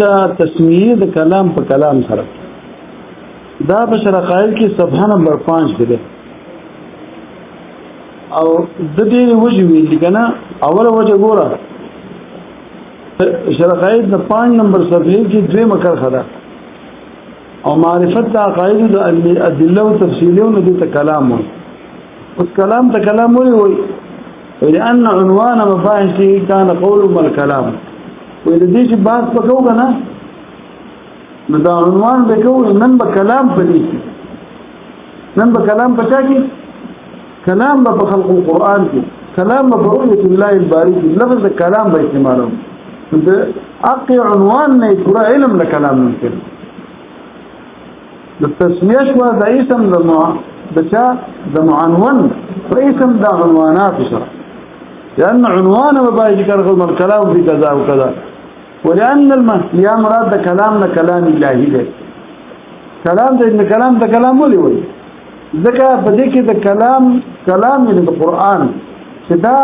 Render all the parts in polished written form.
دا تسمیه د کلام په کلام سره دا په شرقایل کې صفحه نمبر 5 کې ده او د دې وجه ویل کنه اوله وجه ګوره شرقایل د 5 نمبر صفحه کې دوه مکر خدا او معرفت د عقاید د ادله او تفصیلونه د کلام او کلام ته کلام وي ولأن عنوان مباحثه كان قول والكلام وإذا ديش بحث بكو كنا ندا عنوان بكو نن بكلام بدي نن بكلام بشاكي كلام بخلق القرآن كي كلام برؤية الله الباري كي لفظ الكلام باستعماله أقي عنوان نيكورا علم لكلام ممكن التسمية شوى ذا اسم بشا ذا معنون فاسم ذا عنوانات شرع لأن عنوان مباحث كان الكلام في كذا وكذا ولأن يا مراد ده كلامنا كلام إلهي ده كلام ده إن كلام ده كلام ولي ولي ذكا بديك ده كلام يعني القرآن كده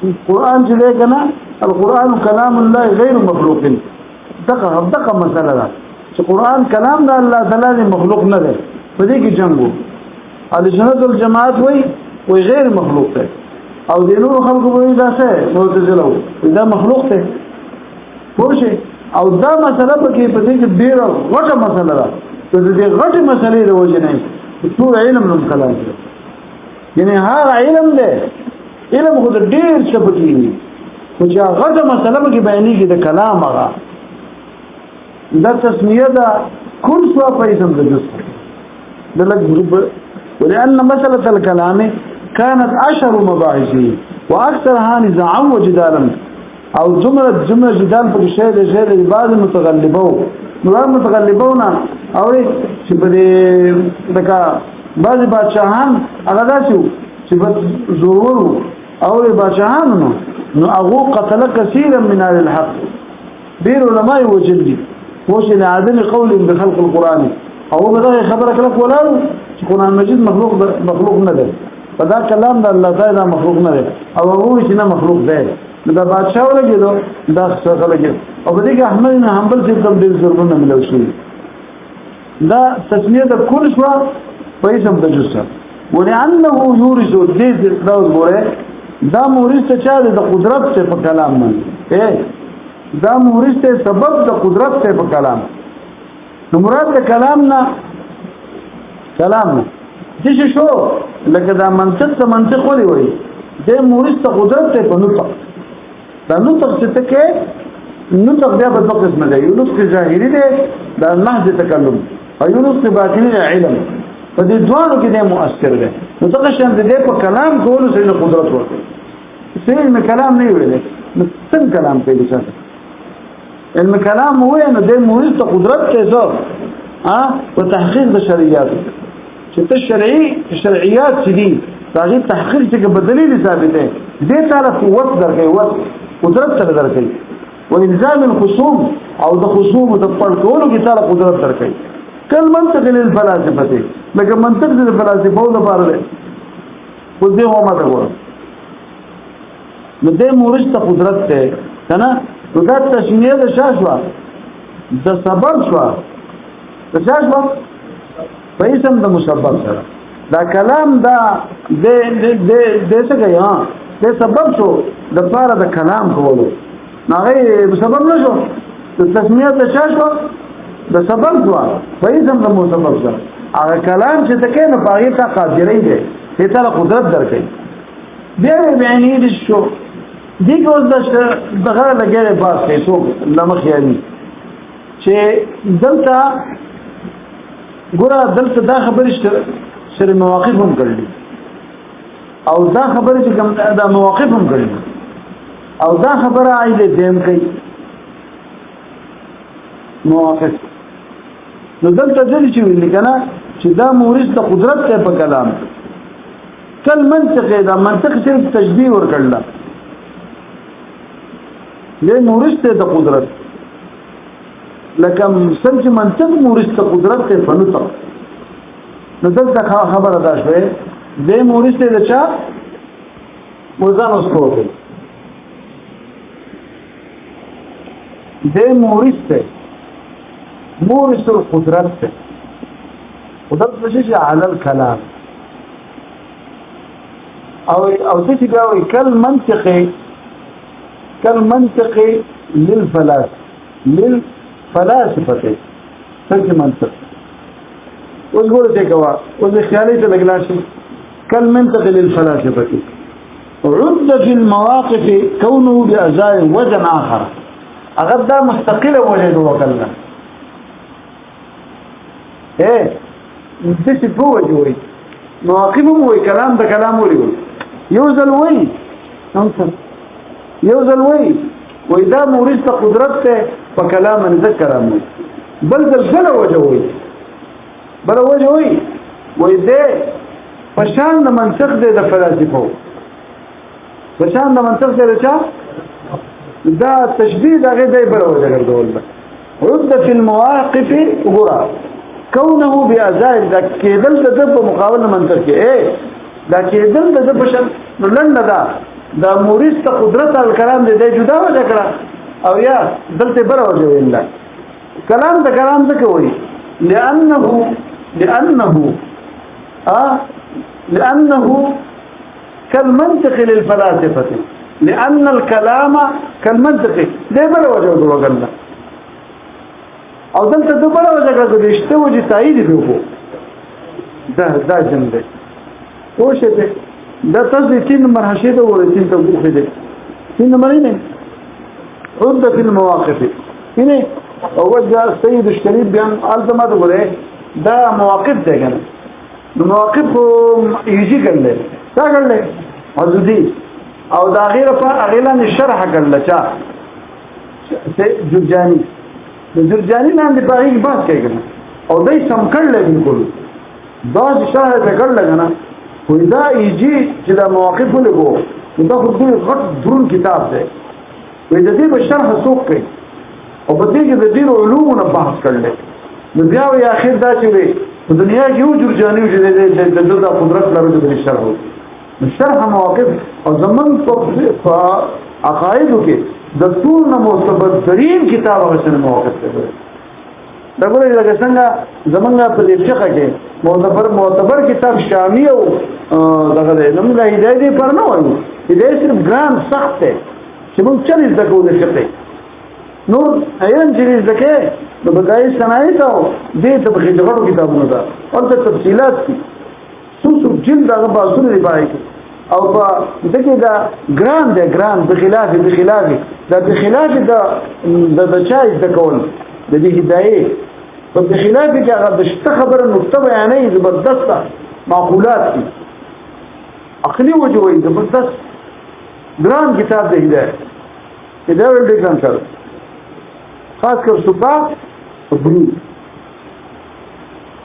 القرآن جليكنا القرآن كلام الله غير مخلوق دقة مسألة ده القرآن كلام ده الله تعالى مخلوق نده بديك جنبه على سنة الجماعات وي غير مخلوق ده او د نور خلقو به دا څه معتزله دا مخلوق ته پوښي او دا مسله په کې په دې کې ډیره غټه مسله ده چې دې غټه مسلې د وجه نه ټول علم نوم کلام دی یعنی هر علم دی علم خو ډیر څه پکې وي خو چې غټه مسله په کې بیانېږي د کلام هغه دا تسمیه ده کل څه په اسم د جزء د لږ ولأن مسألة الكلام كانت أشهر مباحثه وأكثرها نزاعا وجدالا أو جملة جدال في الشيء لبعض المتغلبون أو شبه دكا بعض بادشاهان أغدا شو شبه زور أو بادشاهان نو أغو قتل كثيرا من أهل الحق بير علماء وجلدي وش لعدم قول بخلق القرآن أو بدأ خبرك لك ولا القرآن المجيد مخلوق ندر فدا کلام د الله تعالی مخلوق نه دی او هغه چې نه مخلوق دی دا بادشاہ ولګیدو دا څه لګي او په دې کې احمد بن حنبل چې کوم ډیر ضربونه ملو شي دا تسمیه د کل شو په اسم د جزء ولانه یورث دې دا وګوره دا مورث ته چا د قدرت څخه په کلام باندې دا مورث ته سبب د قدرت څخه په کلام نو مراد د کلام نه دې شو لکه دا منطق ولي وي د مورث ته قدرت ته په نطق دا نطق څه ته نطق بیا په دوه قسم دی یو نطق ظاهري دی دا محض تکلم او یو نطق باطني علم په دې دوه کې دی مؤثر دی نو څنګه شان دې په کلام کولو سره قدرت ورکړي علم کلام نه ویل نو څنګه کلام کوي څه علم کلام هو نو د مورث ته قدرت ته څه په تحقیق د شریعت چې ته شرعیات چې دي هغه تحقیق چې بدلیل ثابت دی دې تعالی قوت درکې قدرت سره درکې والزام الخصوم او د خصوم د پړ کولو کې تعالی قدرت درکې کله منطق للفلاسفه لکه منطق د فلسفو لپاره دی خو دې هو ماته ګور نو دې مورث ته قدرت ته کنه نو دا تشمیه د شاشوا د سبب شوا د شاشوا په اسم د مسبب سره دا کلام دا د څه کوي د سبب شو د پاره د کلام کولو نغې سبب نشو د تسمیه د شاشوا د سبب شو په اسم د مسبب سره هغه کلام چې تکې نه پاره تا قادرې دی ته تعالی قدرت درکې بیا بیانې دي شو دې کوز دغه لګره باس کې څو لمخیانی چې دلته ګوره دلته دا خبرې سره مواقف هم کړل او دا خبرې چې کوم دا مواقف هم کړل او دا خبره ایله دیم کوي مواقف نو دلته ځکه چې ویل کنه چې دا مورث د قدرت ته په کلام کل منطق دا منطق صرف تشبیه ور کړل له مورث ته د قدرت لکه څنګه منطق مورث ته قدرت ته فنطق نو دلته خبره ده شوه د مورث ته د چا وزن اوسوي دې مورث ته مورث القدرت ته قدرت څه شي على الكلام او څه چې کوي کل منطقي للفلاسفه څنګه منطق اوس ګوره څه کوا اوس خیالي ته لګلا شي کل منطق للفلاسفه رد في المواقف كونه بأزاء وزن آخر اگر دا مستقل وجد وکړه دسی دو وجه وي مواقف هم وي کلام د کلام وي یو ځل وي دا مورث ته قدرت ته په کلام نه کلام وي بل وجه وي ده پشان د منطق د فلسفو پشان د منطق د رچا دا تشبيه دغه دی بل وجه ګرځول رد في المواقف غرا كونه بأزاء دا کېدل د په مقابل منطق کې دا کېدل د بشر لنډه دا مورث ته قدرت الکلام دې جدا وجه کړه او یا دلته بل وجه ویل کلام د کلام څه کوي لأنه كالمنطق للفلاسفة لأن الكلام كالمنطق دې بل وجه وګڼل او دلته د بل وجه کړه د شته وجه تایید دی کو دا جنده او شه دا تاسو د 3 نمبر حاشیه ته ورته ته وګورئ دې 3 نمبر نه رد في المواقف هنا وجه سيد الشريف بيان الزمات غره دا مواقف ده کنه مواقف یجی کړل دا کړل حدودي او دا غیر په اغیلان شرح کړل چا جرجاني د جرجاني باندې باغی بحث کوي او دای سم کړل بالکل دا شرح کړل کنه خو دا یجی چې دا مواقف ولګو دا خو دې غټ درون کتاب دی وې د دې په شرح څوک کوي او په دې کې د دې علومو نه بحث کړل نو بیا وی اخر دا چې په دنیا کې یو جرجاني چې د قدرت لري د شرح شرح مواقف او زمون په عقایدو کې د ټول نه معتبرترین کتاب هغه مواقف دی دا ګورئ دا څنګه زمونږ په دې فقہ کې معتبر کتاب شامی او دغه دی نو موږ هدايت پر نه وایو هدايت صرف ګرام سخت دی چې موږ چلې زکو د فقہ نور ایران چې زکه د بقای صنایع ته دې ته په دغه کتابونو دا او د تفصيلات څو جلد هغه باسونه دی پای او په دغه دا ګرام بخلاف دا بخلاف د چای د کول د دې هدايه په بخلاف کې هغه د شته خبره نقطه بیانې زبردست معقولات دي عقلي وجوي زبردست ګرام کتاب دی هدايه ول دې ځان کړ خاص کر صبح او برو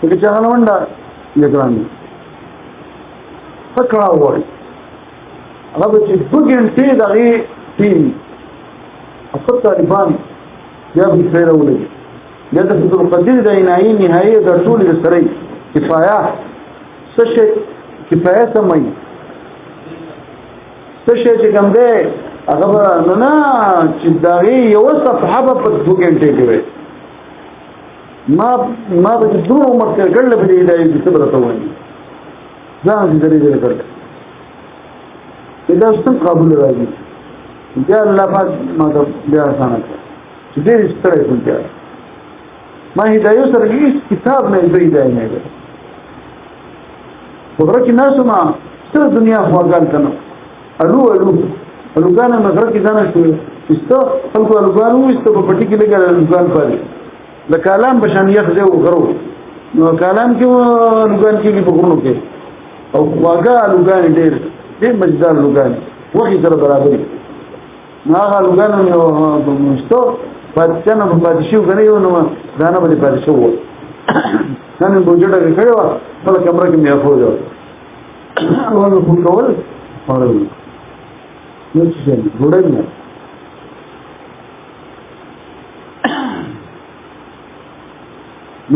چې څنګه وندا لګرامي فکر وای هغه چې بګنټې دغه ټیم خپل طالبان یا به پیرولې یا د فضل قدیر د عنایي نهایي د ټول سره کفایه څه کفایه سمای څه چې کوم ده هغه نه چې دغه یو صفحه په بګنټې کې ما به دور عمر کې ګړل په دې د صبر ته وایي ځان دې دې کړل دا څنګه قبول راځي بیا الله پاک ما ته بیا آسان کړ چې دې ستړی څنګه ما هدايه سره هیڅ کتاب نه دی نه دی خبره کې ناسو ما ستر دنیا خواګان کنه الوګان مغرب کې ځان شو استو خلکو الوګانو استو په پټي کې لګا الوګان پاره د کلام بشان یخزه وغرو نو کلام کې الوګان کې په غرونو کې او واګه الوګان ډېر مجدار لوګان وخت سره برابر هغه لوګان نو مستو پاتچنه په پاتشو غنی نو ځانه باندې پاتشو نن بوجړه کې کړو په کمره کې مې افوجو هغه په کول اورل نو چې ګورل نه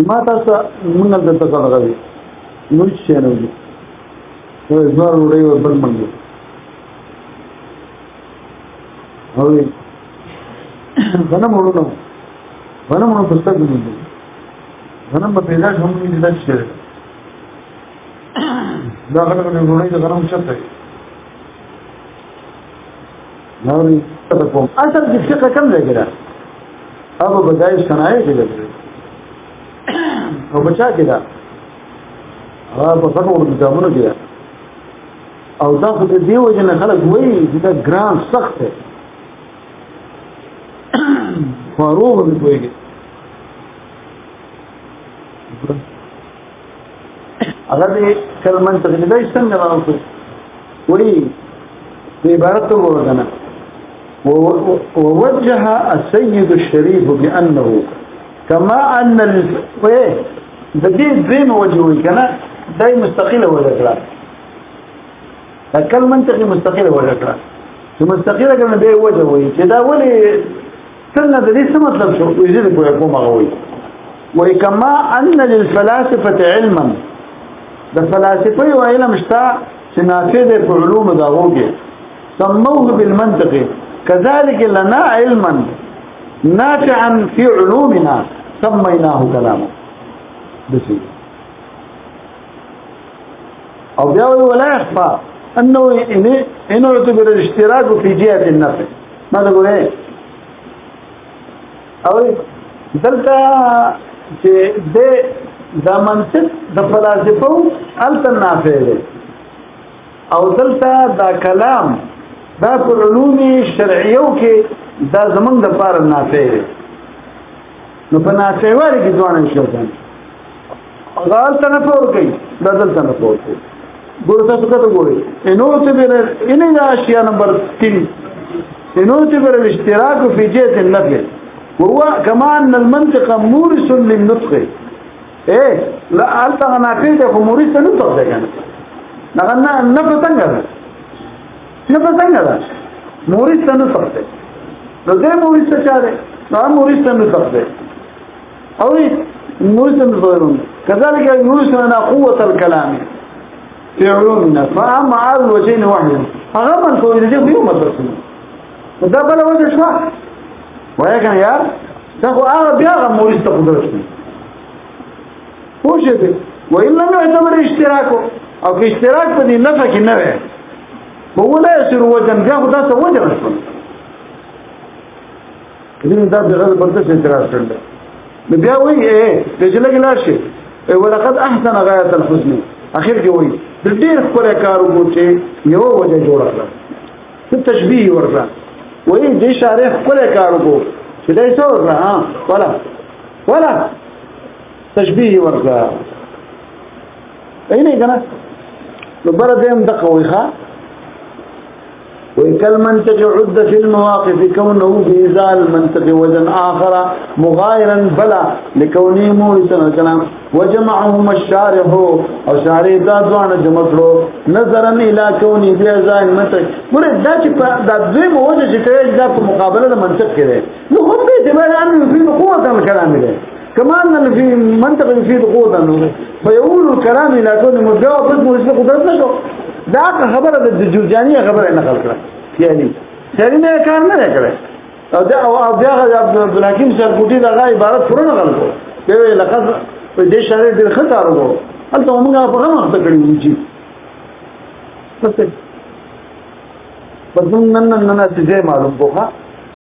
ما تاسو موږ دلته راغلي نو چې نه وي زمار وړي وربل منګو هوي غنم ورونو غنم ورونو پستک ونیدو غنم با پیدا شمونی دیده چیره دا غنم ورونی دا غنم چرته نوری تقوم اصل کی فقه کم لے گرا اب بدائش صنائع کے لے او بچا کړه هغه په څنګه ورته کړه او دا خو دې دیو جن خلک وایي چې دا ګران سخت دی فاروق دې وایي هغه دې کلمه تقریبا څنګه راوځي وایي عبارت ورغنه ووجه السيد الشريف بأنه كما أن الدين زين وجهه كان داي مستقلة ولا كلا الكلمة منطقي مستقلة ولا كلا مستقلة كان داي وجهه كذا ولي سنة دي سمطلب شو يزيدك ويقوم غوي وكما أن للفلاسفة علما الفلاسفة وعلم اشتاع سنافذ في علوم داغوكي سموه بالمنطق كذلك لنا علما نافعا في علومنا سميناه كلاما بسيط او بيقول ولا يخفى انه انه يعتبر الاشتراك في جهة النفع ماذا تقول ايه او دلتا دا منطق دا فلاسفو التا نافع ده او دلتا دا کلام دا پر علوم شرعیو کې دا زمونږ د پاره نافع دی نو په نافع واري کې ځوان شو ځان غلط نه پور کوي بدل نه پور کوي ګورته څه ته ګوري انو ته بیر اني دا اشیاء نمبر 3 انو ته بیر الاشتراك في جهة النفع وهو كما ان المنطق مورث للنطق ايه لا انت نافع ده مورث للنطق ده کنه نغنا نفع څنګه ده نفع څنګه ده مورث للنطق ده نو دې مورث څه چاره نو مورث للنطق ده او مورث للنطق كذلك يورث لنا قوة الكلام في علومنا فأما على الوجهين واحد أغمى الفوائد في يوم الرسول وده بلا وجه شواء ولكن يا تاخو أغب ياغم مورث تقدرتني وشده وإن لم يعتبر اشتراكه أو في اشتراك فدي نفك النوع وهو لا يصير وجها ياخو ذات وجه رسول كذلك ده بغير بردش انتراس كنده بيقول ايه تجلق لا شيء ولقد احسن غايه الحسن اخر کې وایي د ډېر خپل کارو کوچي یو وجه جوړ کړل څه تشبیه ورته وایي د اشاره خپل کارو کو چې دای څو ورته ها ولا تشبیه ورته اینه کنه نو بر دې دغه وایي وكالمنطق عد في المواقف كونه في إزال المنطق وزن آخر مغايرا بلا لكونه مورثا الكلام وجمعهم الشارح أو شارح دادوان جمعه نظرا إلى كونه في إزال المنطق مرد دا دوی موجه شكريش دا في مقابلة المنطق كده نخم بيتبال أنه يفيد قوة الكلام ده كما أن في منطق يفيد قوة فيقول الكلام إلى كونه مدعو بس مورث قدرت نشو دا خبره د جرجاني خبره نقل کړه یعنی سړی نه کار نه کړی او دا او بیا عبد الحکیم سرکوټی دا عبارت پوره نقل کړ دی لقد په دې شارع د خطر وو انته موږ په هغه وخت کړی و چې پس نن څه معلوم بوخه